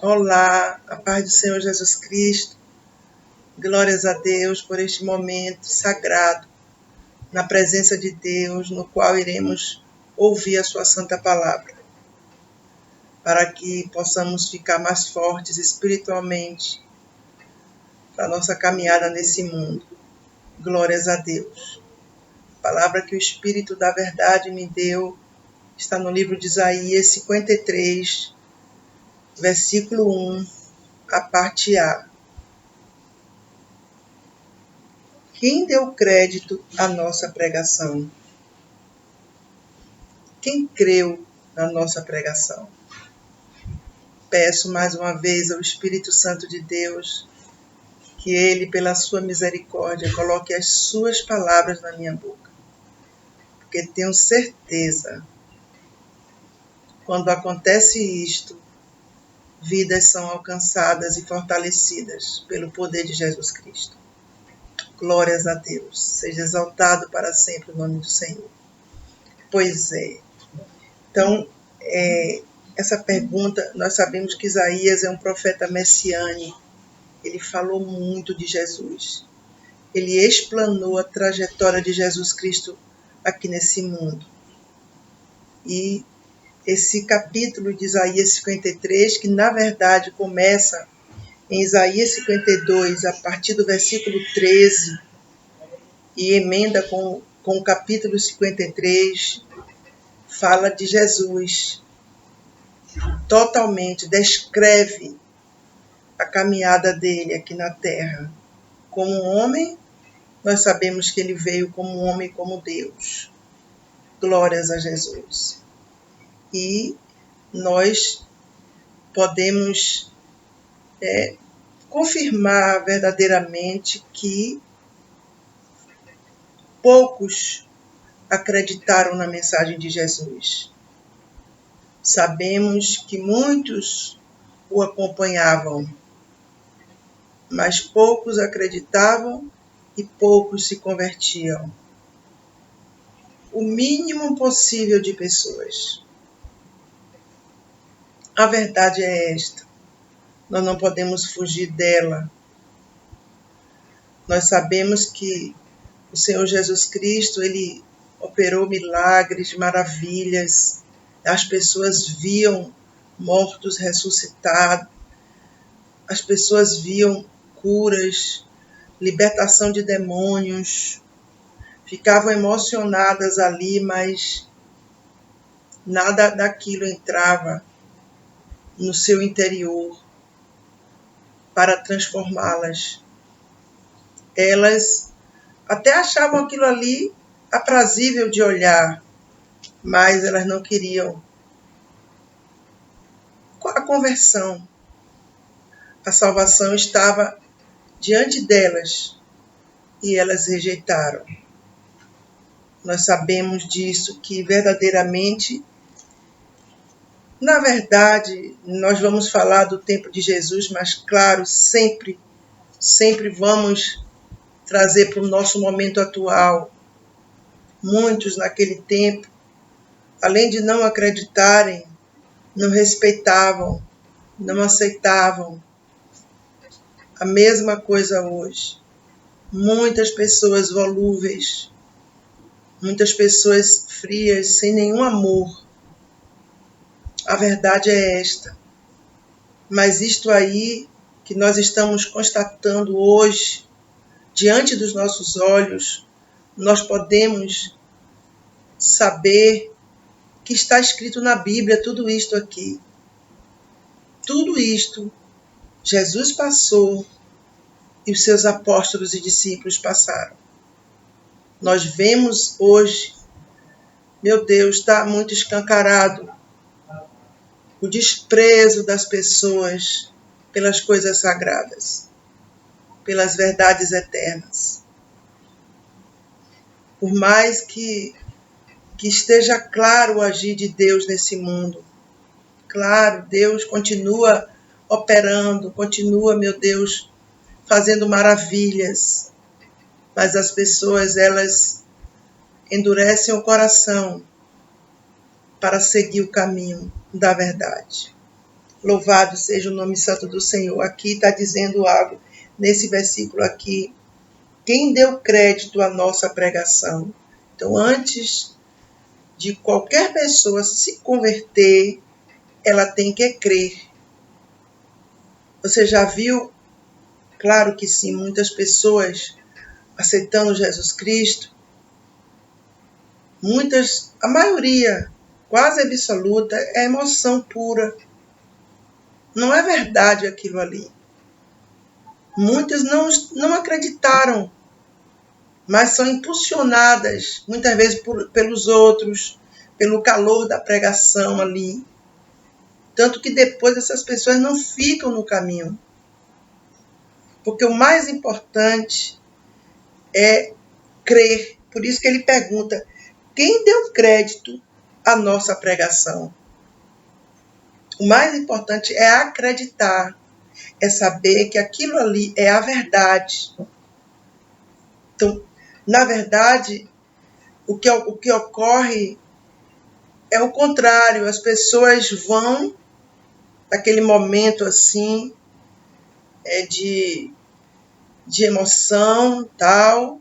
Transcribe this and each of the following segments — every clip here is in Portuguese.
Olá, a paz do Senhor Jesus Cristo. Glórias a Deus por este momento sagrado, na presença de Deus, no qual iremos ouvir a sua santa palavra, para que possamos ficar mais fortes espiritualmente para a nossa caminhada nesse mundo. Glórias a Deus. A palavra que o Espírito da Verdade me deu está no livro de Isaías 53, versículo 1, a parte A. Quem deu crédito à nossa pregação? Quem creu na nossa pregação? Peço mais uma vez ao Espírito Santo de Deus que Ele, pela sua misericórdia, coloque as suas palavras na minha boca. Porque tenho certeza, quando acontece isto, vidas são alcançadas e fortalecidas pelo poder de Jesus Cristo. Glórias a Deus. Seja exaltado para sempre o nome do Senhor. Pois é. Então, essa pergunta, nós sabemos que Isaías é um profeta messiânico. Ele falou muito de Jesus. Ele explanou a trajetória de Jesus Cristo aqui nesse mundo. E esse capítulo de Isaías 53, que na verdade começa em Isaías 52, a partir do versículo 13, e emenda com o capítulo 53, fala de Jesus. Totalmente descreve a caminhada dele aqui na terra. Como um homem, nós sabemos que ele veio como um homem, como Deus. Glórias a Jesus. E nós podemos confirmar verdadeiramente que poucos acreditaram na mensagem de Jesus. Sabemos que muitos o acompanhavam, mas poucos acreditavam e poucos se convertiam. O mínimo possível de pessoas. A verdade é esta. Nós não podemos fugir dela. Nós sabemos que o Senhor Jesus Cristo, Ele operou milagres, maravilhas. As pessoas viam mortos ressuscitados. As pessoas viam curas, libertação de demônios. Ficavam emocionadas ali, mas nada daquilo entrava no seu interior para transformá-las. Elas até achavam aquilo ali aprazível de olhar, mas elas não queriam a conversão. A salvação estava diante delas e elas rejeitaram. Nós sabemos disso, que verdadeiramente, na verdade, nós vamos falar do tempo de Jesus, mas claro, sempre vamos trazer para o nosso momento atual. Muitos naquele tempo, além de não acreditarem, não respeitavam, não aceitavam. A mesma coisa hoje. Muitas pessoas volúveis, muitas pessoas frias, sem nenhum amor. A verdade é esta. Mas isto aí que nós estamos constatando hoje, diante dos nossos olhos, nós podemos saber que está escrito na Bíblia tudo isto aqui. Tudo isto Jesus passou e os seus apóstolos e discípulos passaram. Nós vemos hoje, meu Deus, está muito escancarado o desprezo das pessoas pelas coisas sagradas, pelas verdades eternas. Por mais que esteja claro o agir de Deus nesse mundo, claro, Deus continua operando, continua, meu Deus, fazendo maravilhas, mas as pessoas, elas endurecem o coração para seguir o caminho da verdade. Louvado seja o nome santo do Senhor. Aqui está dizendo algo, nesse versículo aqui. Quem deu crédito à nossa pregação? Então, antes de qualquer pessoa se converter, ela tem que crer. Você já viu? Claro que sim, muitas pessoas aceitando Jesus Cristo, a maioria, quase absoluta, é emoção pura. Não é verdade aquilo ali. Muitas não acreditaram, mas são impulsionadas, muitas vezes pelos outros, pelo calor da pregação ali. Tanto que depois essas pessoas não ficam no caminho. Porque o mais importante é crer. Por isso que ele pergunta, quem deu crédito à nossa pregação? O mais importante é acreditar, é saber que aquilo ali é a verdade. Então, na verdade, o que ocorre é o contrário. As pessoas vão, naquele momento assim, de emoção, tal,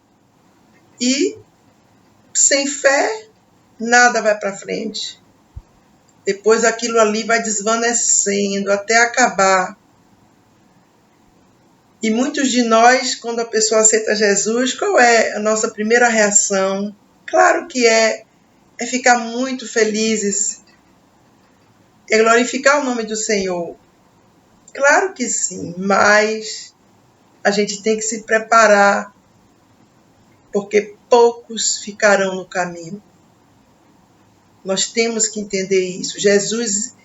e sem fé, nada vai para frente. Depois aquilo ali vai desvanecendo até acabar. E muitos de nós, quando a pessoa aceita Jesus, qual é a nossa primeira reação? Claro que é ficar muito felizes, é glorificar o nome do Senhor. Claro que sim, mas a gente tem que se preparar, porque poucos ficarão no caminho. Nós temos que entender isso. Jesus,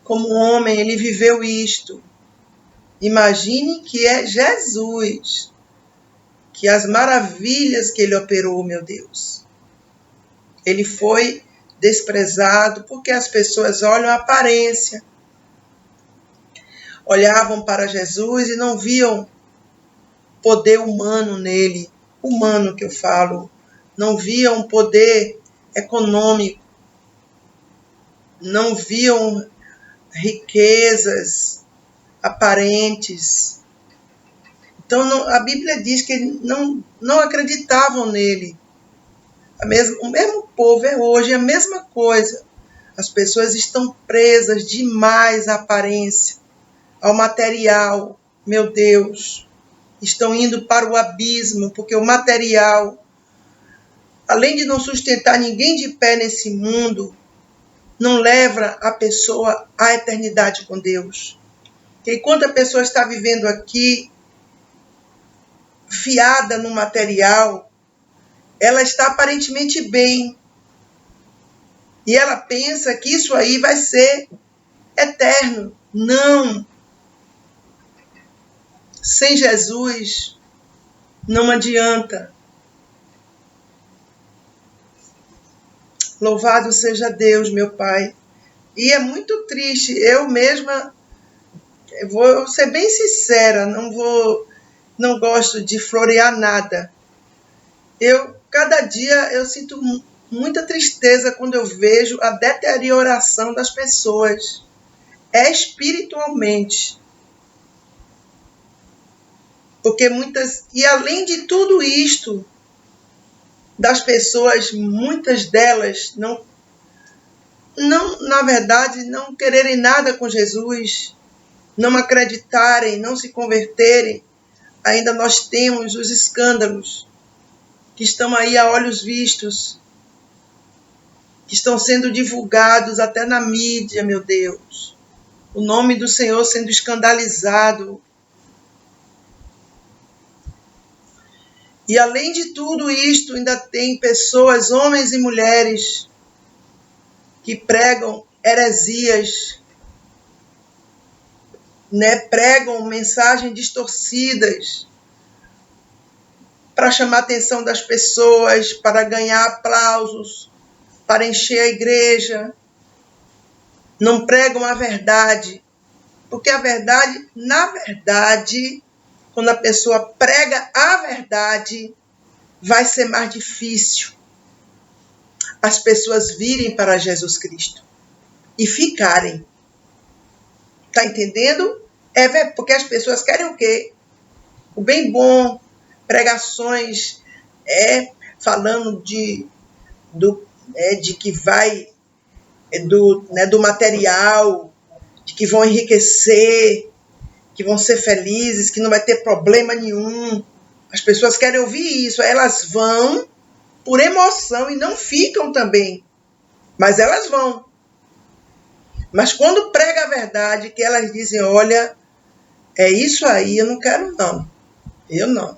como homem, ele viveu isto. Imagine que é Jesus, que as maravilhas que ele operou, meu Deus. Ele foi desprezado porque as pessoas olham a aparência. Olhavam para Jesus e não viam poder humano nele. Humano que eu falo. Não viam poder econômico. Não viam riquezas aparentes. Então, a Bíblia diz que não acreditavam nele. O mesmo povo é hoje a mesma coisa. As pessoas estão presas demais à aparência, ao material. Meu Deus, estão indo para o abismo, porque o material, além de não sustentar ninguém de pé nesse mundo, não leva a pessoa à eternidade com Deus. Porque enquanto a pessoa está vivendo aqui, fiada no material, ela está aparentemente bem. E ela pensa que isso aí vai ser eterno. Não. Sem Jesus, não adianta. Louvado seja Deus, meu Pai. E é muito triste. Eu mesma, vou ser bem sincera, não gosto de florear nada. Cada dia eu sinto muita tristeza quando eu vejo a deterioração das pessoas, espiritualmente. Porque e além de tudo isto, das pessoas, muitas delas na verdade, não quererem nada com Jesus, não acreditarem, não se converterem, ainda nós temos os escândalos que estão aí a olhos vistos, que estão sendo divulgados até na mídia, meu Deus. O nome do Senhor sendo escandalizado. E além de tudo isto, ainda tem pessoas, homens e mulheres, que pregam heresias, pregam mensagens distorcidas para chamar a atenção das pessoas, para ganhar aplausos, para encher a igreja. Não pregam a verdade, porque a verdade, na verdade, quando a pessoa prega a verdade, vai ser mais difícil as pessoas virem para Jesus Cristo e ficarem. Tá entendendo? Porque as pessoas querem o quê? O bem bom, pregações, falando de que vai, do material, de que vão enriquecer, que vão ser felizes, que não vai ter problema nenhum. As pessoas querem ouvir isso, elas vão por emoção e não ficam também, mas elas vão. Mas quando prega a verdade, que elas dizem, olha, é isso aí, eu não quero não. Eu não.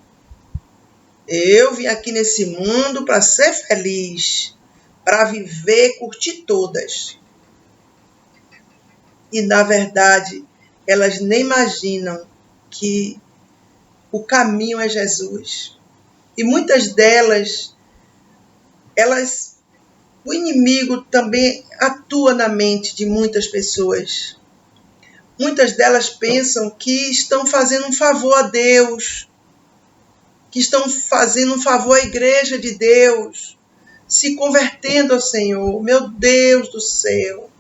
Eu vim aqui nesse mundo para ser feliz, para viver, curtir todas. E, na verdade, elas nem imaginam que o caminho é Jesus. E muitas delas, o inimigo também atua na mente de muitas pessoas. Muitas delas pensam que estão fazendo um favor a Deus, que estão fazendo um favor à igreja de Deus, se convertendo ao Senhor. Meu Deus do céu!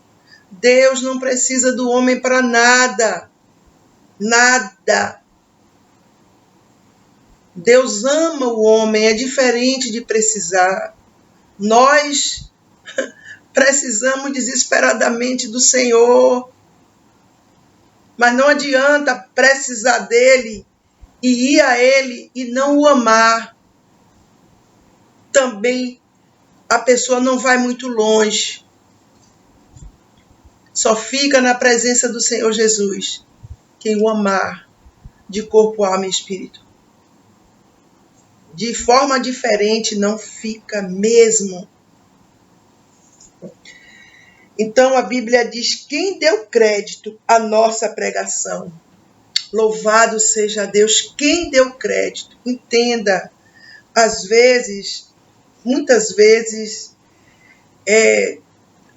Deus não precisa do homem para nada. Nada. Deus ama o homem, é diferente de precisar. Nós precisamos desesperadamente do Senhor, mas não adianta precisar dele e ir a ele e não o amar. Também a pessoa não vai muito longe. Só fica na presença do Senhor Jesus quem o amar de corpo, alma e espírito. De forma diferente não fica mesmo. Então a Bíblia diz, quem deu crédito à nossa pregação? Louvado seja Deus, quem deu crédito? Entenda, às vezes, muitas vezes,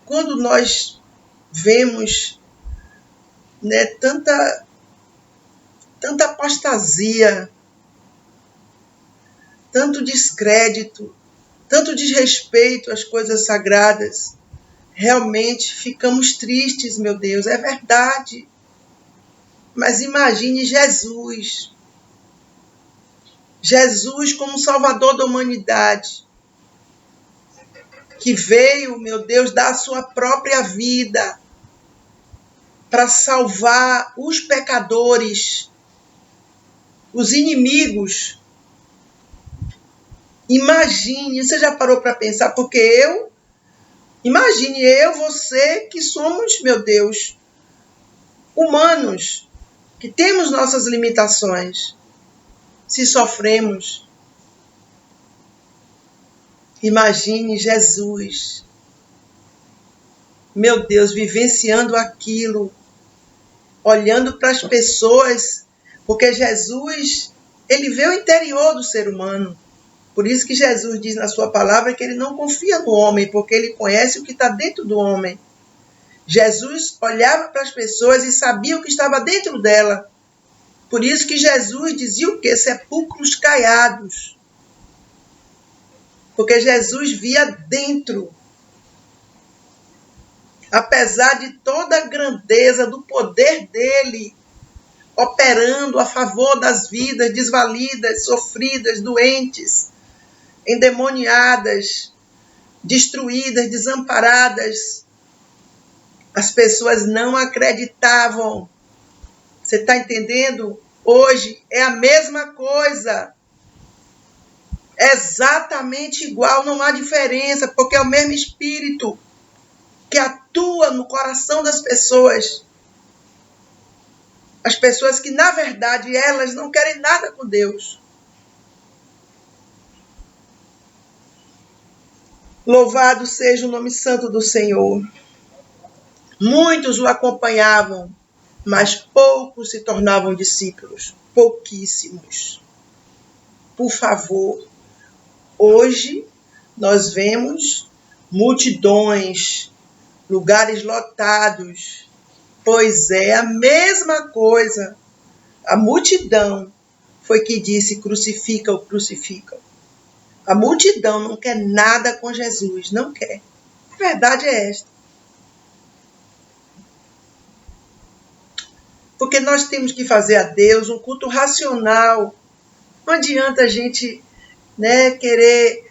quando nós vemos, tanta apostasia, tanto descrédito, tanto desrespeito às coisas sagradas, realmente ficamos tristes, meu Deus, é verdade. Mas imagine Jesus. Jesus como Salvador da humanidade, que veio, meu Deus, dar a sua própria vida para salvar os pecadores, os inimigos. Imagine, você já parou para pensar? Porque imagine você, que somos, meu Deus, humanos, que temos nossas limitações, se sofremos. Imagine Jesus, meu Deus, vivenciando aquilo, olhando para as pessoas, porque Jesus, ele vê o interior do ser humano. Por isso que Jesus diz na sua palavra que ele não confia no homem, porque ele conhece o que está dentro do homem. Jesus olhava para as pessoas e sabia o que estava dentro dela. Por isso que Jesus dizia o quê? Sepulcros caiados. Porque Jesus via dentro. Apesar de toda a grandeza do poder dele, operando a favor das vidas desvalidas, sofridas, doentes, endemoniadas, destruídas, desamparadas, as pessoas não acreditavam. Você está entendendo? Hoje é a mesma coisa. É exatamente igual, não há diferença, porque é o mesmo Espírito que atua no coração das pessoas. As pessoas que, na verdade, elas não querem nada com Deus. Louvado seja o nome santo do Senhor. Muitos o acompanhavam, mas poucos se tornavam discípulos. Pouquíssimos. Por favor, hoje nós vemos multidões, lugares lotados. Pois é, a mesma coisa. A multidão foi que disse, crucifica-o, crucifica-o. A multidão não quer nada com Jesus, não quer. A verdade é esta. Porque nós temos que fazer a Deus um culto racional. Não adianta a gente, querer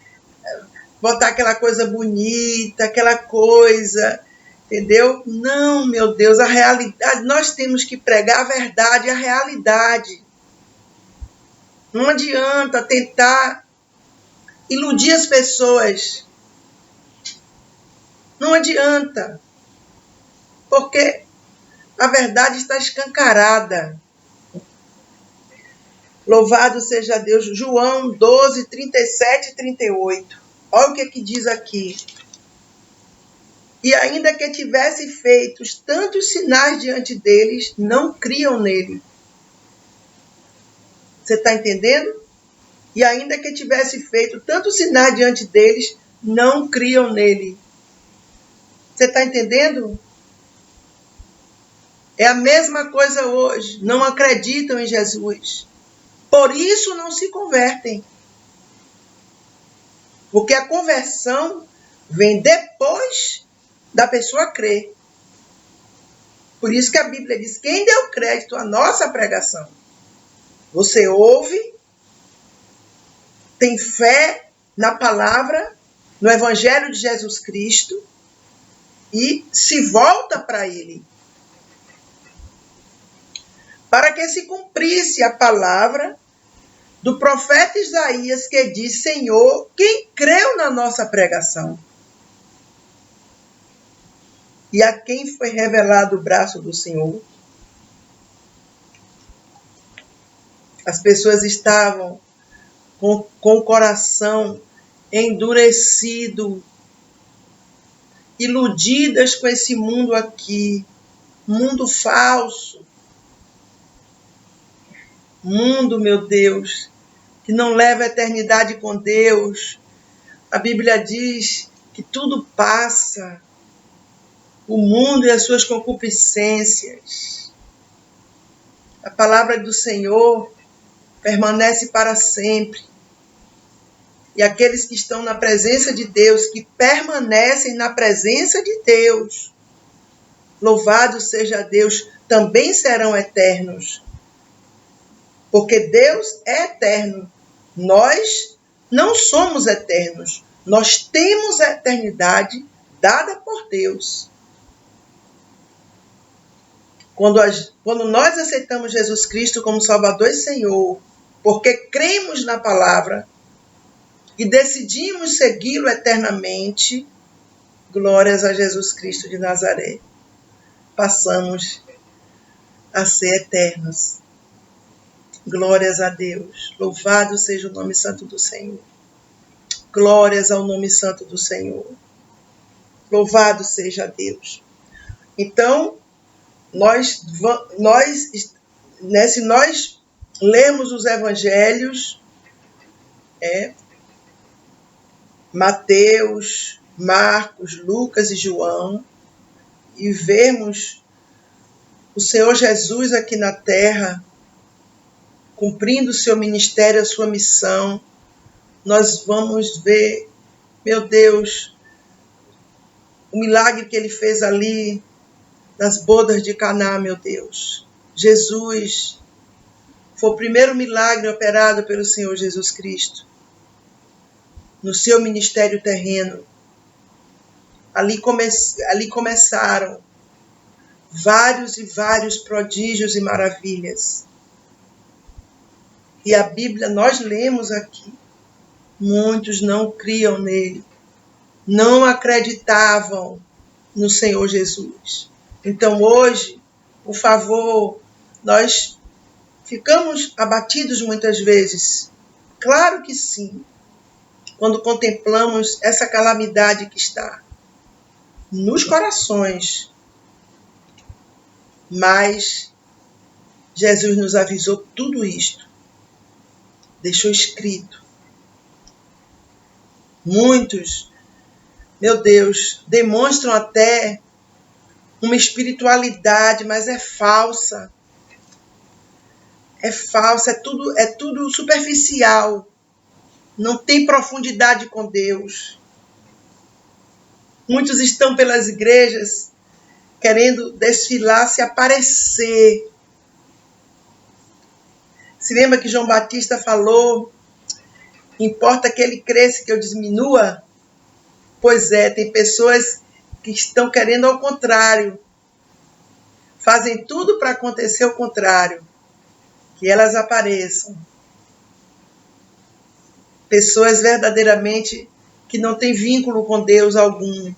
botar aquela coisa bonita, aquela coisa, entendeu? Não, meu Deus, a realidade, nós temos que pregar a verdade, a realidade. Não adianta tentar iludir as pessoas. Não adianta. Porque a verdade está escancarada. Louvado seja Deus. João 12, 37 e 38. Olha o que diz aqui. E ainda que tivesse feito tantos sinais diante deles, não criam nele. Você está entendendo? E ainda que tivesse feito tantos sinais diante deles, não criam nele. Você está entendendo? É a mesma coisa hoje. Não acreditam em Jesus. Por isso não se convertem. Porque a conversão vem depois da pessoa crer. Por isso que a Bíblia diz: quem deu crédito à nossa pregação? Você ouve, tem fé na palavra, no Evangelho de Jesus Cristo e se volta para ele. Para que se cumprisse a palavra do profeta Isaías, que diz: Senhor, quem creu na nossa pregação? E a quem foi revelado o braço do Senhor? As pessoas estavam com o coração endurecido, iludidas com esse mundo aqui, mundo falso. Mundo, meu Deus, que não leva a eternidade com Deus. A Bíblia diz que tudo passa, o mundo e as suas concupiscências. A palavra do Senhor permanece para sempre. E aqueles que estão na presença de Deus, que permanecem na presença de Deus, louvado seja Deus, também serão eternos. Porque Deus é eterno. Nós não somos eternos. Nós temos a eternidade dada por Deus. Quando nós aceitamos Jesus Cristo como Salvador e Senhor, porque cremos na palavra e decidimos segui-lo eternamente, glórias a Jesus Cristo de Nazaré, passamos a ser eternos. Glórias a Deus. Louvado seja o nome santo do Senhor. Glórias ao nome santo do Senhor. Louvado seja Deus. Então, se nós lermos os evangelhos, Mateus, Marcos, Lucas e João, e vermos o Senhor Jesus aqui na terra, cumprindo o seu ministério, a sua missão, nós vamos ver, meu Deus, o milagre que ele fez ali nas bodas de Caná, meu Deus. Jesus foi o primeiro milagre operado pelo Senhor Jesus Cristo no seu ministério terreno. Ali começaram vários e vários prodígios e maravilhas. E a Bíblia, nós lemos aqui, muitos não criam nele, não acreditavam no Senhor Jesus. Então hoje, por favor, nós ficamos abatidos muitas vezes. Claro que sim, quando contemplamos essa calamidade que está nos corações. Mas Jesus nos avisou tudo isto. Deixou escrito. Muitos, meu Deus, demonstram até uma espiritualidade, mas é falsa. É falsa, é tudo superficial. Não tem profundidade com Deus. Muitos estão pelas igrejas querendo desfilar, se aparecer. Se lembra que João Batista falou, importa que ele cresça, que eu diminua? Pois é, tem pessoas que estão querendo ao contrário. Fazem tudo para acontecer o contrário. Que elas apareçam. Pessoas verdadeiramente que não têm vínculo com Deus algum.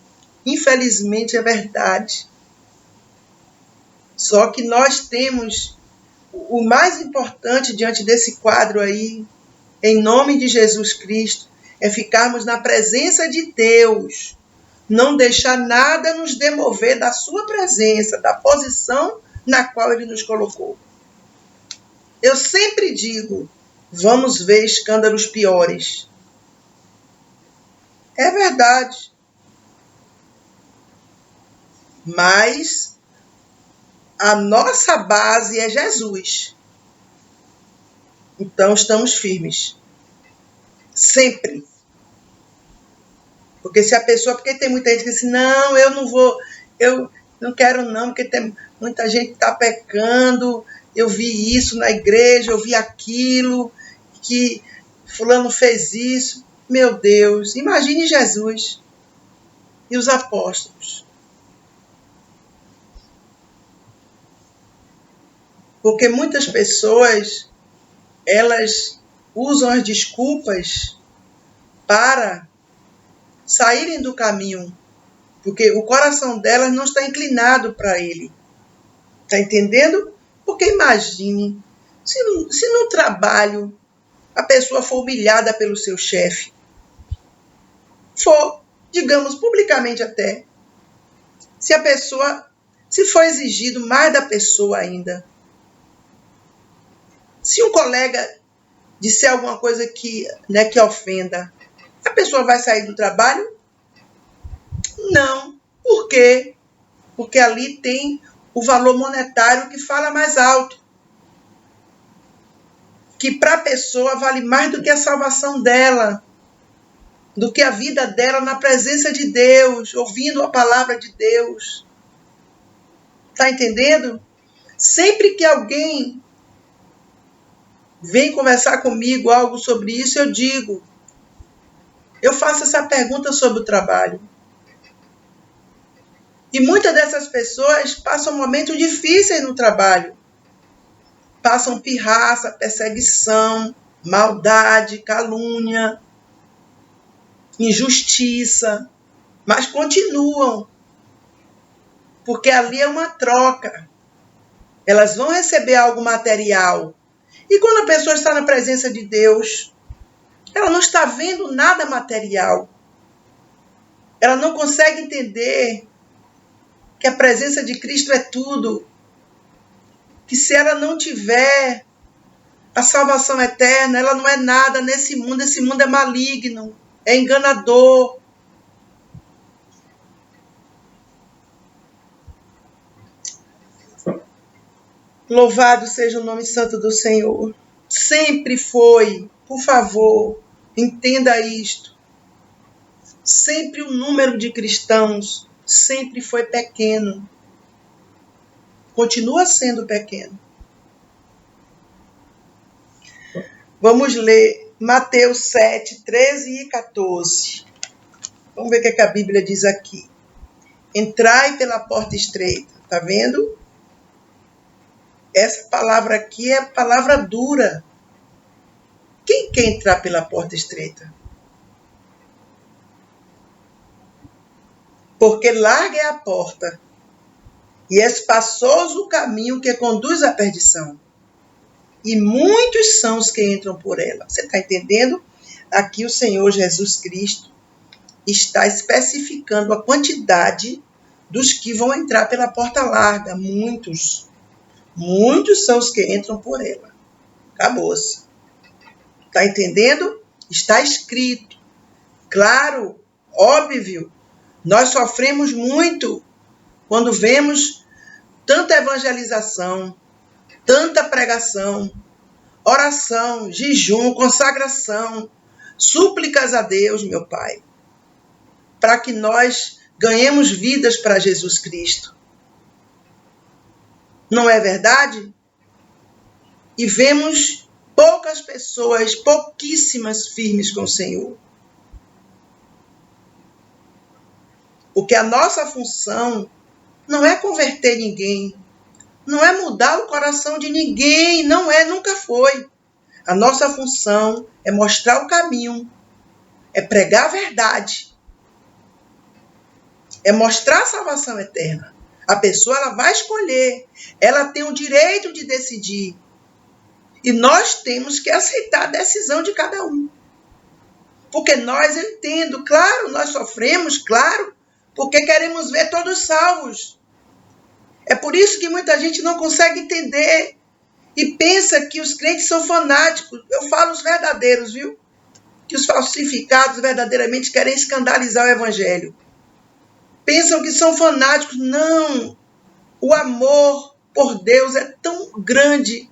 Infelizmente é verdade. Só que nós temos o mais importante diante desse quadro aí, em nome de Jesus Cristo, é ficarmos na presença de Deus. Não deixar nada nos demover da sua presença, da posição na qual Ele nos colocou. Eu sempre digo, vamos ver escândalos piores. É verdade. Mas a nossa base é Jesus. Então estamos firmes. Sempre. Porque se a pessoa... Porque tem muita gente que diz, não, eu não vou... Eu não quero não, porque tem muita gente que está pecando. Eu vi isso na igreja, eu vi aquilo, que fulano fez isso. Meu Deus, imagine Jesus e os apóstolos. Porque muitas pessoas, elas usam as desculpas para saírem do caminho, porque o coração delas não está inclinado para Ele. Está entendendo? Porque imagine, se no trabalho a pessoa for humilhada pelo seu chefe, for, digamos, publicamente até, se for exigido mais da pessoa ainda, se um colega disser alguma coisa que ofenda, a pessoa vai sair do trabalho? Não. Por quê? Porque ali tem o valor monetário que fala mais alto. Que para a pessoa vale mais do que a salvação dela, do que a vida dela na presença de Deus, ouvindo a palavra de Deus. Está entendendo? Sempre que alguém vem conversar comigo algo sobre isso, eu digo, eu faço essa pergunta sobre o trabalho. E muitas dessas pessoas passam momentos difíceis no trabalho. Passam pirraça, perseguição, maldade, calúnia, injustiça, mas continuam. Porque ali é uma troca. Elas vão receber algo material. E quando a pessoa está na presença de Deus, ela não está vendo nada material. Ela não consegue entender que a presença de Cristo é tudo. Que se ela não tiver a salvação eterna, ela não é nada nesse mundo. Esse mundo é maligno, é enganador. Louvado seja o nome santo do Senhor. Sempre foi, por favor, entenda isto. Sempre o número de cristãos sempre foi pequeno. Continua sendo pequeno. Vamos ler Mateus 7, 13 e 14. Vamos ver o que a Bíblia diz aqui. Entrai pela porta estreita. Está vendo? Essa palavra aqui é palavra dura. Quem quer entrar pela porta estreita? Porque larga é a porta, e é espaçoso o caminho que conduz à perdição. E muitos são os que entram por ela. Você está entendendo? Aqui o Senhor Jesus Cristo está especificando a quantidade dos que vão entrar pela porta larga. Muitos. Muitos são os que entram por ela. Acabou-se. Está entendendo? Está escrito. Claro, óbvio. Nós sofremos muito quando vemos tanta evangelização, tanta pregação, oração, jejum, consagração, súplicas a Deus, meu Pai, para que nós ganhemos vidas para Jesus Cristo. Não é verdade? E vemos poucas pessoas, pouquíssimas firmes com o Senhor. Porque a nossa função não é converter ninguém, não é mudar o coração de ninguém, não é, nunca foi. A nossa função é mostrar o caminho, é pregar a verdade, é mostrar a salvação eterna. A pessoa ela vai escolher, ela tem o direito de decidir. E nós temos que aceitar a decisão de cada um. Porque nós entendemos, claro, nós sofremos, claro, porque queremos ver todos salvos. É por isso que muita gente não consegue entender e pensa que os crentes são fanáticos. Eu falo os verdadeiros, viu? Que os falsificados verdadeiramente querem escandalizar o evangelho. Pensam que são fanáticos. Não! O amor por Deus é tão grande.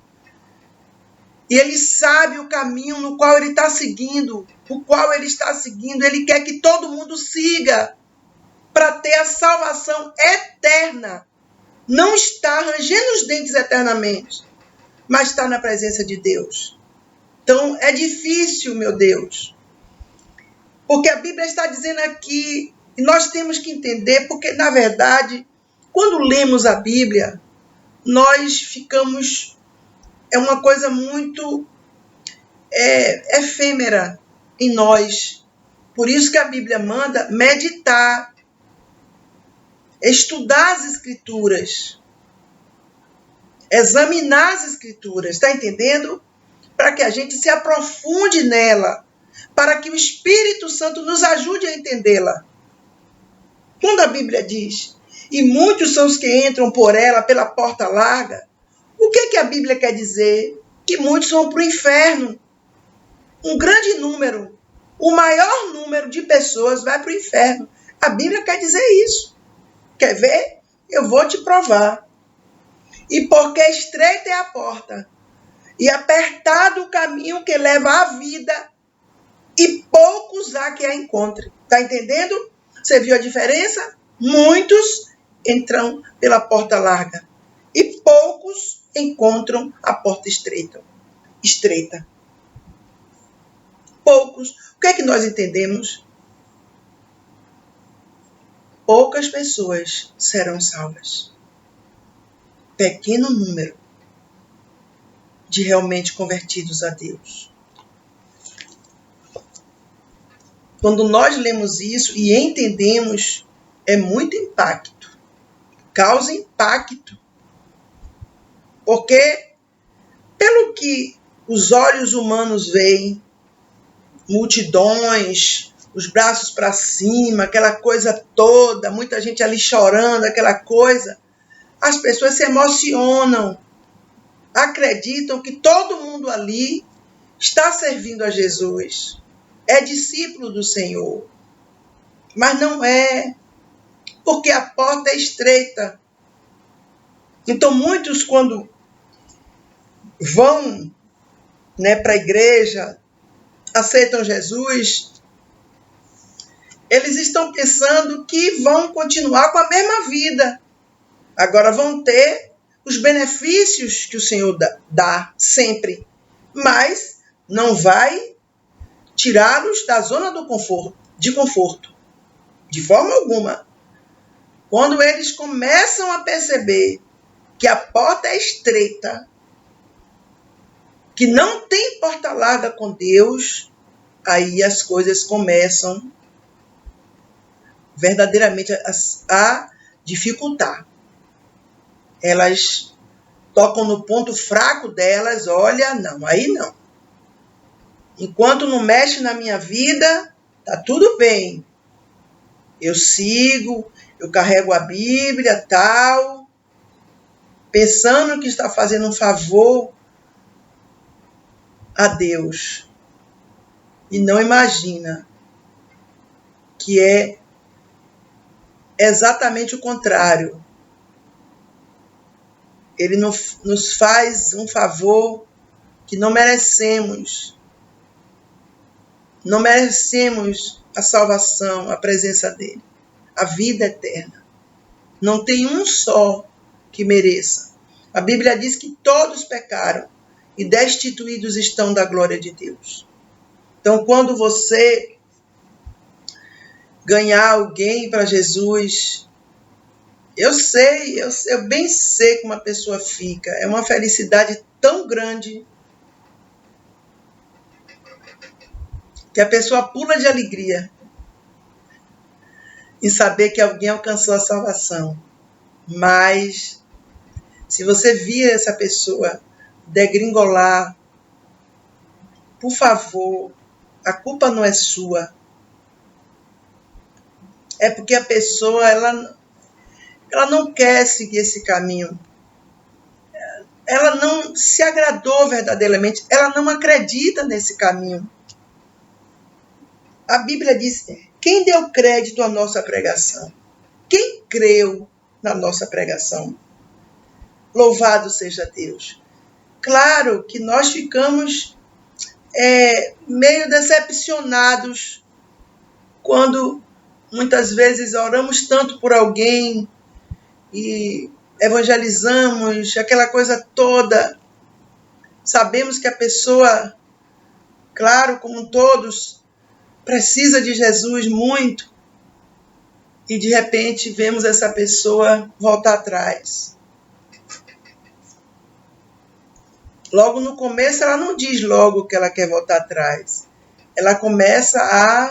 E ele sabe o caminho no qual ele está seguindo. O qual ele está seguindo. Ele quer que todo mundo siga para ter a salvação eterna. Não está rangendo os dentes eternamente, mas está na presença de Deus. Então, é difícil, meu Deus. Porque a Bíblia está dizendo aqui, e nós temos que entender, porque, na verdade, quando lemos a Bíblia, nós ficamos... É uma coisa muito efêmera em nós. Por isso que a Bíblia manda meditar, estudar as Escrituras, examinar as Escrituras, está entendendo? Para que a gente se aprofunde nela, para que o Espírito Santo nos ajude a entendê-la. Quando a Bíblia diz, e muitos são os que entram por ela, pela porta larga, o que a Bíblia quer dizer? Que muitos vão para o inferno. Um grande número, o maior número de pessoas vai para o inferno. A Bíblia quer dizer isso. Quer ver? Eu vou te provar. E porque estreita é a porta, e apertado o caminho que leva à vida, e poucos há que a encontrem. Está entendendo? Você viu a diferença? Muitos entram pela porta larga, e poucos encontram a porta estreita. Poucos. O que é que nós entendemos? Poucas pessoas serão salvas. Pequeno número de realmente convertidos a Deus. Quando nós lemos isso e entendemos, é muito impacto. Causa impacto. Porque, pelo que os olhos humanos veem, multidões, os braços para cima, aquela coisa toda, muita gente ali chorando, aquela coisa, as pessoas se emocionam, acreditam que todo mundo ali está servindo a Jesus, é discípulo do Senhor. Mas não é, porque a porta é estreita. Então muitos, quando vão para a igreja, aceitam Jesus, eles estão pensando que vão continuar com a mesma vida. Agora vão ter os benefícios que o Senhor dá sempre, mas não vai tirá-los da zona de conforto, de forma alguma. Quando eles começam a perceber que a porta é estreita, que não tem porta larga com Deus, aí as coisas começam verdadeiramente a dificultar. Elas tocam no ponto fraco delas, olha, não, aí não. Enquanto não mexe na minha vida, tá tudo bem. Eu sigo, eu carrego a Bíblia, tal, pensando que está fazendo um favor a Deus. E não imagina que é exatamente o contrário. Ele nos faz um favor que não merecemos. Não merecemos a salvação, a presença dele, a vida eterna. Não tem um só que mereça. A Bíblia diz que todos pecaram e destituídos estão da glória de Deus. Então, quando você ganhar alguém para Jesus, eu bem sei como a pessoa fica. É uma felicidade tão grande que a pessoa pula de alegria em saber que alguém alcançou a salvação. Mas, se você vir essa pessoa degringolar, por favor, a culpa não é sua. É porque a pessoa, ela não quer seguir esse caminho. Ela não se agradou verdadeiramente. Ela não acredita nesse caminho. A Bíblia diz, quem deu crédito à nossa pregação? Quem creu na nossa pregação? Louvado seja Deus. Claro que nós ficamos meio decepcionados quando muitas vezes oramos tanto por alguém e evangelizamos, aquela coisa toda. Sabemos que a pessoa, claro, como todos, precisa de Jesus muito. E de repente vemos essa pessoa voltar atrás. Logo no começo ela não diz logo que ela quer voltar atrás. Ela começa a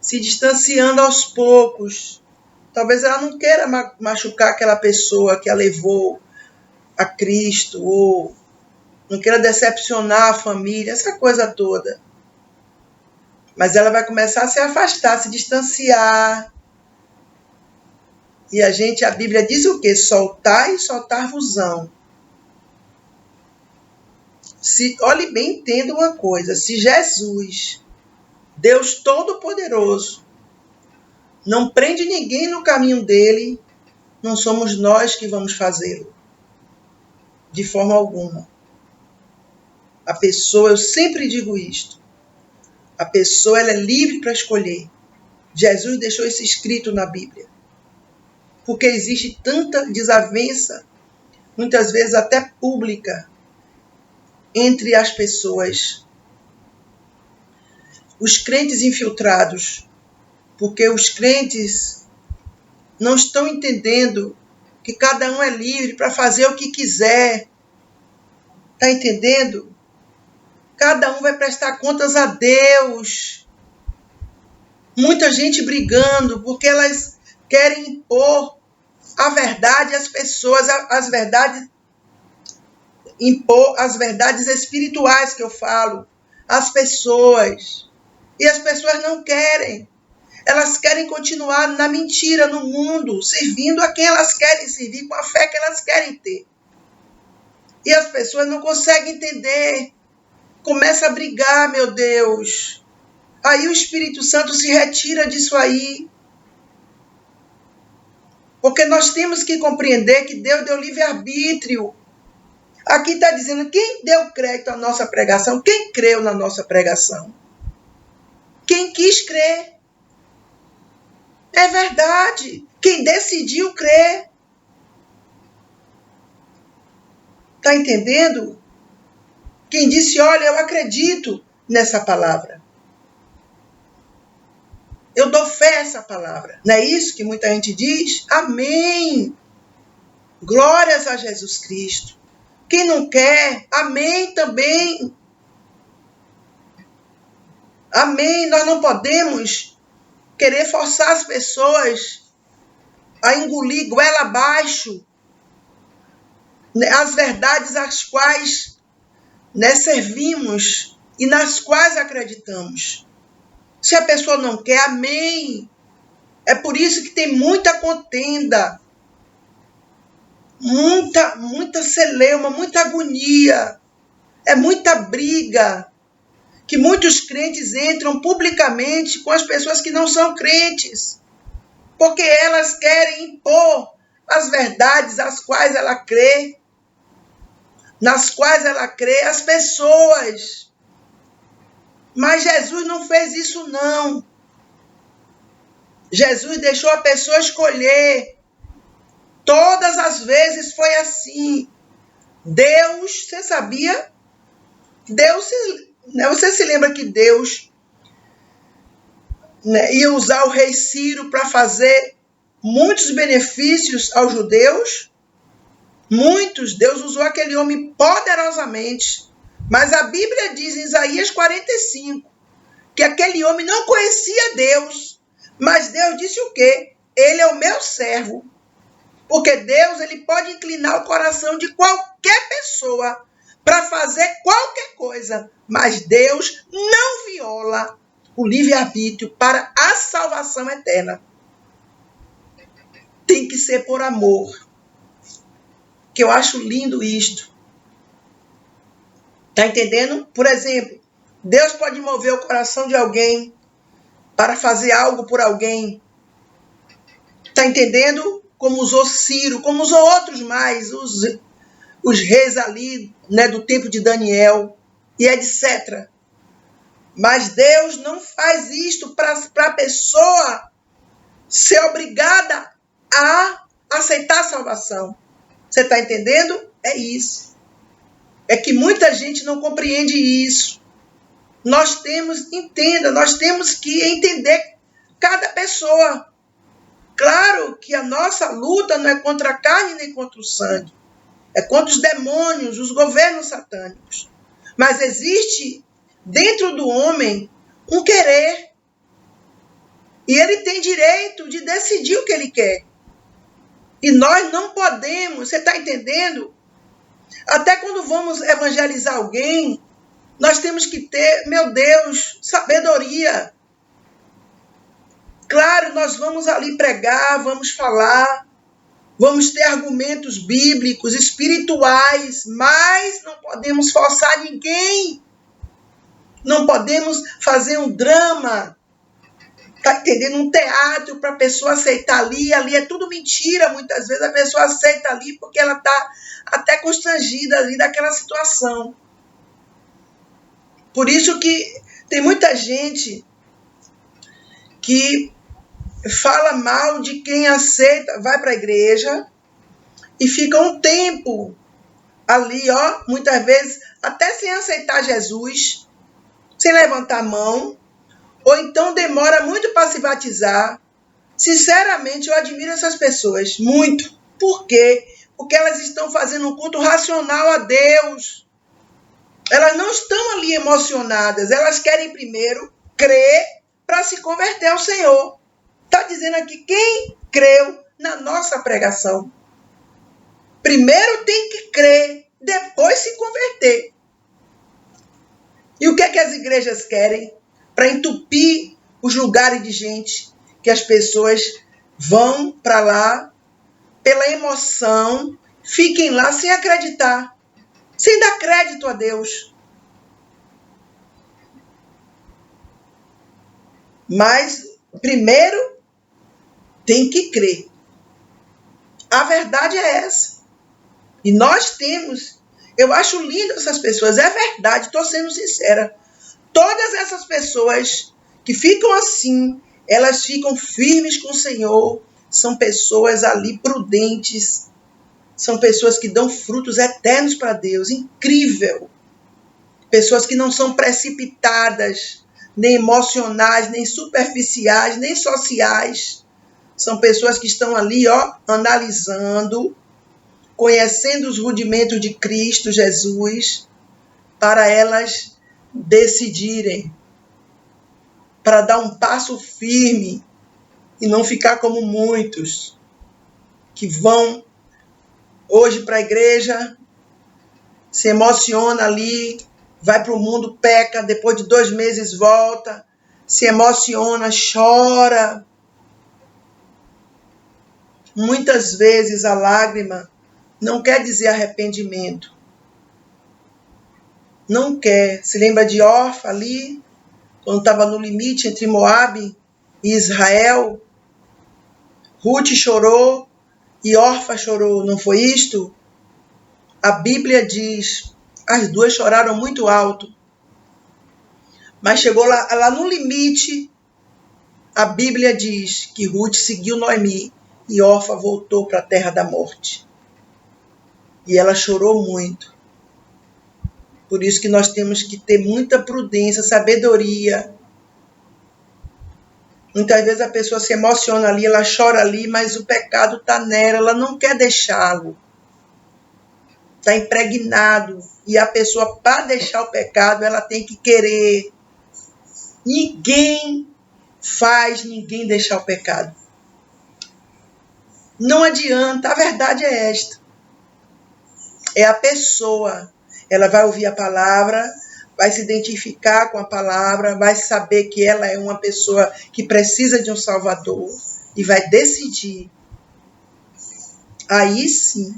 se distanciando aos poucos. Talvez ela não queira machucar aquela pessoa que a levou a Cristo, ou não queira decepcionar a família, essa coisa toda. Mas ela vai começar a se afastar, a se distanciar. E a Bíblia diz o quê? Soltai e soltar-vos-ão. Olhe bem, entenda uma coisa. Se Jesus, Deus Todo-Poderoso, não prende ninguém no caminho dele, não somos nós que vamos fazê-lo. De forma alguma. A pessoa, eu sempre digo isto, a pessoa ela é livre para escolher. Jesus deixou isso escrito na Bíblia. Porque existe tanta desavença, muitas vezes até pública, entre as pessoas. Os crentes infiltrados, porque os crentes não estão entendendo que cada um é livre para fazer o que quiser. Está entendendo? Cada um vai prestar contas a Deus. Muita gente brigando porque elas querem impor a verdade às pessoas, impor as verdades espirituais que eu falo às pessoas. E as pessoas não querem. Elas querem continuar na mentira, no mundo, servindo a quem elas querem servir, com a fé que elas querem ter. E as pessoas não conseguem entender. Começa a brigar, meu Deus. Aí o Espírito Santo se retira disso aí. Porque nós temos que compreender que Deus deu livre-arbítrio. Aqui está dizendo quem deu crédito à nossa pregação, quem creu na nossa pregação. Quem quis crer. É verdade. Quem decidiu crer. Está entendendo? Quem disse, olha, eu acredito nessa palavra. Eu dou fé a essa palavra. Não é isso que muita gente diz? Amém. Glórias a Jesus Cristo. Quem não quer, amém também. Amém. Nós não podemos querer forçar as pessoas a engolir goela abaixo as verdades às quais servimos e nas quais acreditamos. Se a pessoa não quer, amém. É por isso que tem muita contenda, muita celeuma, muita agonia, é muita briga, que muitos crentes entram publicamente com as pessoas que não são crentes, porque elas querem impor as verdades às quais ela crê, nas quais ela crê, às pessoas. Mas Jesus não fez isso, não. Jesus deixou a pessoa escolher. Todas as vezes foi assim. Deus, você sabia Você se lembra que Deus, né, ia usar o rei Ciro para fazer muitos benefícios aos judeus? Muitos. Deus usou aquele homem poderosamente. Mas a Bíblia diz em Isaías 45 que aquele homem não conhecia Deus. Mas Deus disse o quê? Ele é o meu servo. Porque Deus, ele pode inclinar o coração de qualquer pessoa para fazer qualquer coisa. Mas Deus não viola o livre-arbítrio para a salvação eterna. Tem que ser por amor. Que eu acho lindo isto. Tá entendendo? Por exemplo, Deus pode mover o coração de alguém para fazer algo por alguém. Tá entendendo? Como usou Ciro, como usou outros mais, os reis ali, né, do tempo de Daniel, e etc. Mas Deus não faz isto para a pessoa ser obrigada a aceitar a salvação. Você está entendendo? É isso. É que muita gente não compreende isso. Nós temos que entender cada pessoa. Claro que a nossa luta não é contra a carne nem contra o sangue. É contra os demônios, os governos satânicos. Mas existe dentro do homem um querer. E ele tem direito de decidir o que ele quer. E nós não podemos, você está entendendo? Até quando vamos evangelizar alguém, nós temos que ter, meu Deus, sabedoria. Claro, nós vamos ali pregar, vamos falar, vamos ter argumentos bíblicos, espirituais, mas não podemos forçar ninguém. Não podemos fazer um drama, tá entendendo? Um teatro para a pessoa aceitar ali. Ali é tudo mentira, muitas vezes a pessoa aceita ali porque ela está até constrangida ali daquela situação. Por isso que tem muita gente que fala mal de quem aceita, vai para a igreja e fica um tempo ali, ó, muitas vezes até sem aceitar Jesus, sem levantar a mão, ou então demora muito para se batizar. Sinceramente, eu admiro essas pessoas, muito. Por quê? Porque elas estão fazendo um culto racional a Deus. Elas não estão ali emocionadas, elas querem primeiro crer para se converter ao Senhor. Está dizendo aqui quem creu na nossa pregação. Primeiro tem que crer, depois se converter. E o que é que as igrejas querem? Para entupir os lugares de gente, que as pessoas vão para lá pela emoção, fiquem lá sem acreditar, sem dar crédito a Deus. Mas, primeiro, tem que crer. A verdade é essa. E nós temos, eu acho lindo essas pessoas, é verdade, estou sendo sincera. Todas essas pessoas que ficam assim, elas ficam firmes com o Senhor, são pessoas ali prudentes, são pessoas que dão frutos eternos para Deus, incrível. Pessoas que não são precipitadas, nem emocionais, nem superficiais, nem sociais. São pessoas que estão ali, ó, analisando, conhecendo os rudimentos de Cristo Jesus, para elas decidirem, para dar um passo firme e não ficar como muitos que vão hoje para a igreja, se emociona ali, vai para o mundo, peca, depois de 2 meses volta, se emociona, chora. Muitas vezes a lágrima não quer dizer arrependimento. Não quer. Se lembra de Orfa ali, quando estava no limite entre Moabe e Israel? Ruth chorou e Orfa chorou, não foi isto? A Bíblia diz, as duas choraram muito alto. Mas chegou lá no limite, a Bíblia diz que Ruth seguiu Noemi e Orfa voltou para a terra da morte. E ela chorou muito. Por isso que nós temos que ter muita prudência, sabedoria. Muitas vezes a pessoa se emociona ali, ela chora ali, mas o pecado está nela, ela não quer deixá-lo. Está impregnado. E a pessoa, para deixar o pecado, ela tem que querer. Ninguém faz ninguém deixar o pecado. Não adianta, a verdade é esta. É a pessoa. Ela vai ouvir a palavra, vai se identificar com a palavra, vai saber que ela é uma pessoa que precisa de um Salvador e vai decidir. Aí sim,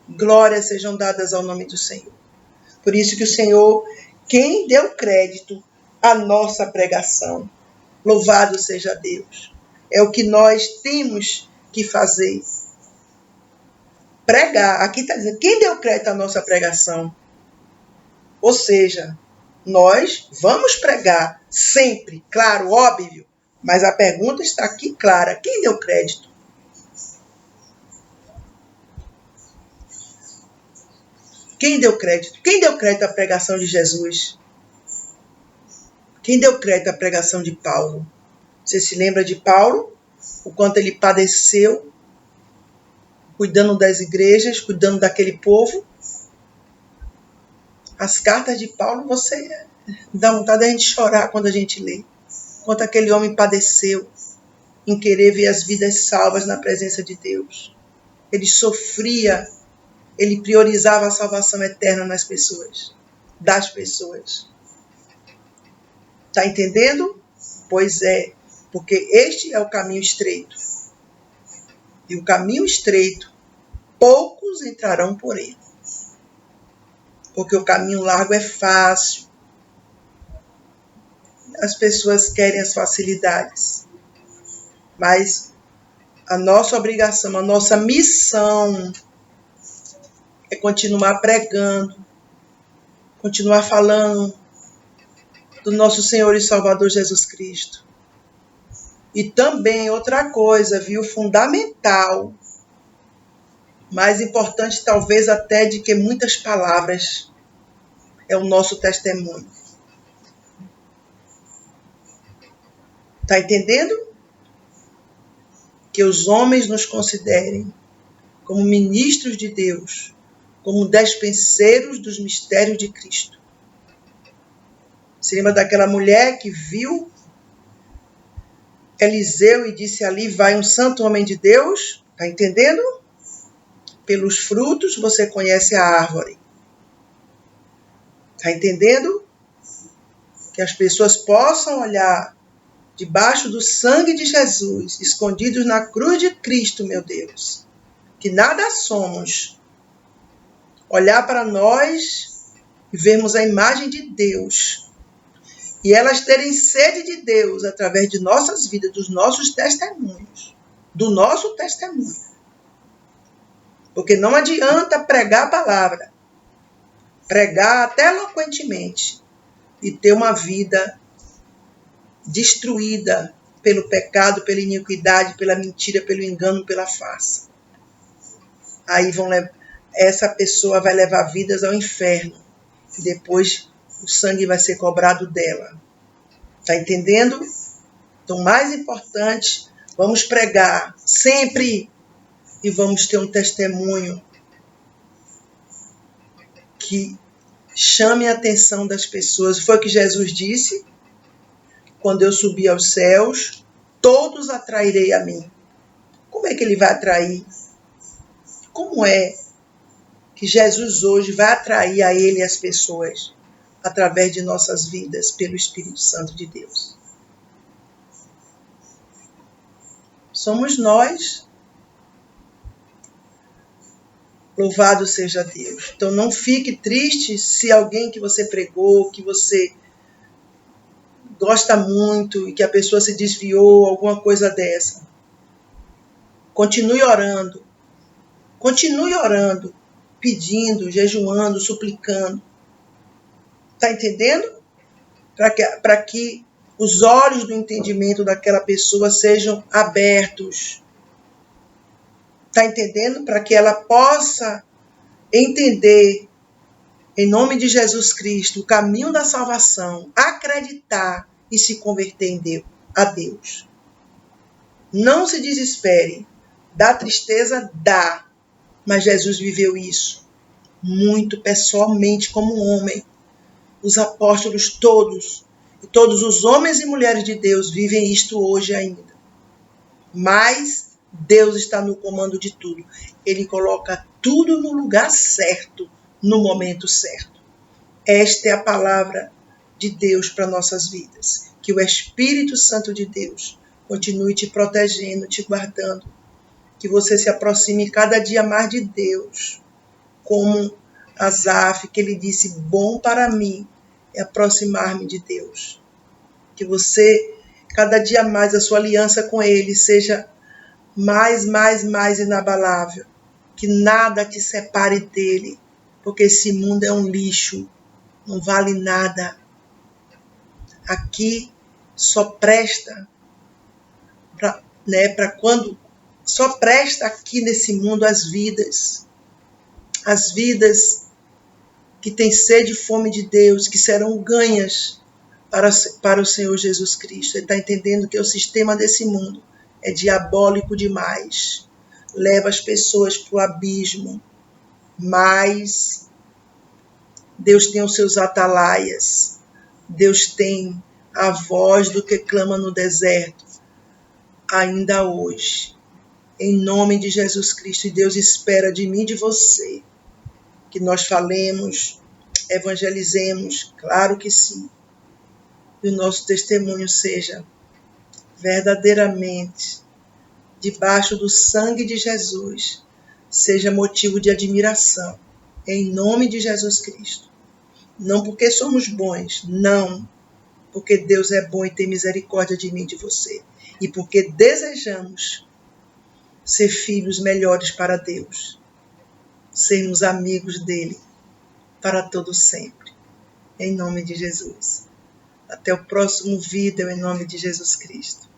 glórias sejam dadas ao nome do Senhor. Por isso que o Senhor, quem deu crédito à nossa pregação, louvado seja Deus. É o que nós temos que fazer. Pregar. Aqui está dizendo, quem deu crédito à nossa pregação? Ou seja, nós vamos pregar sempre, claro, óbvio, mas a pergunta está aqui clara. Quem deu crédito? Quem deu crédito? Quem deu crédito à pregação de Jesus? Quem deu crédito à pregação de Paulo? Você se lembra de Paulo? O quanto ele padeceu, cuidando das igrejas, cuidando daquele povo? As cartas de Paulo, você dá vontade de a gente chorar quando a gente lê. Quanto aquele homem padeceu em querer ver as vidas salvas na presença de Deus. Ele sofria, ele priorizava a salvação eterna nas pessoas, das pessoas. Está entendendo? Pois é, porque este é o caminho estreito. E o caminho estreito, poucos entrarão por ele. Porque o caminho largo é fácil. As pessoas querem as facilidades. Mas a nossa obrigação, a nossa missão é continuar pregando, continuar falando do nosso Senhor e Salvador Jesus Cristo. E também outra coisa, viu, fundamental, mais importante talvez até de que muitas palavras, é o nosso testemunho. Está entendendo? Que os homens nos considerem como ministros de Deus, como despenseiros dos mistérios de Cristo. Se lembra daquela mulher que viu Eliseu e disse, ali vai um santo homem de Deus? Está entendendo? Pelos frutos você conhece a árvore. Está entendendo? Que as pessoas possam olhar debaixo do sangue de Jesus, escondidos na cruz de Cristo, meu Deus, que nada somos. Olhar para nós e vermos a imagem de Deus. E elas terem sede de Deus através de nossas vidas, dos nossos testemunhos. Do nosso testemunho. Porque não adianta pregar a palavra. Pregar até eloquentemente. E ter uma vida destruída pelo pecado, pela iniquidade, pela mentira, pelo engano, pela farsa. Aí essa pessoa vai levar vidas ao inferno. E depois o sangue vai ser cobrado dela. Está entendendo? Então, mais importante, vamos pregar sempre e vamos ter um testemunho que chame a atenção das pessoas. Foi o que Jesus disse, quando eu subir aos céus, todos atrairei a mim. Como é que ele vai atrair? Como é que Jesus hoje vai atrair a ele as pessoas? Através de nossas vidas, pelo Espírito Santo de Deus. Somos nós. Louvado seja Deus. Então não fique triste se alguém que você pregou, que você gosta muito e que a pessoa se desviou, alguma coisa dessa. Continue orando. Continue orando, pedindo, jejuando, suplicando. Está entendendo? Para que os olhos do entendimento daquela pessoa sejam abertos. Está entendendo? Para que ela possa entender em nome de Jesus Cristo, o caminho da salvação, acreditar e se converter a Deus. Não se desespere. Dá tristeza? Dá. Mas Jesus viveu isso muito pessoalmente como homem. Os apóstolos todos, e todos os homens e mulheres de Deus vivem isto hoje ainda. Mas Deus está no comando de tudo. Ele coloca tudo no lugar certo, no momento certo. Esta é a palavra de Deus para nossas vidas. Que o Espírito Santo de Deus continue te protegendo, te guardando. Que você se aproxime cada dia mais de Deus. Como Asaf, que ele disse, bom para mim é aproximar-me de Deus. Que você, cada dia mais, a sua aliança com Ele seja mais inabalável. Que nada te separe dele, porque esse mundo é um lixo, não vale nada. Aqui só presta para quando só presta aqui nesse mundo as vidas que têm sede e fome de Deus, que serão ganhas para o Senhor Jesus Cristo. Ele está entendendo que o sistema desse mundo é diabólico demais, leva as pessoas para o abismo, mas Deus tem os seus atalaias, Deus tem a voz do que clama no deserto, ainda hoje, em nome de Jesus Cristo. E Deus espera de mim e de você que nós falemos, evangelizemos, claro que sim, e o nosso testemunho seja verdadeiramente debaixo do sangue de Jesus, seja motivo de admiração, em nome de Jesus Cristo. Não porque somos bons, não, porque Deus é bom e tem misericórdia de mim e de você, e porque desejamos ser filhos melhores para Deus, sermos amigos dele para todo sempre, em nome de Jesus. Até o próximo vídeo, em nome de Jesus Cristo.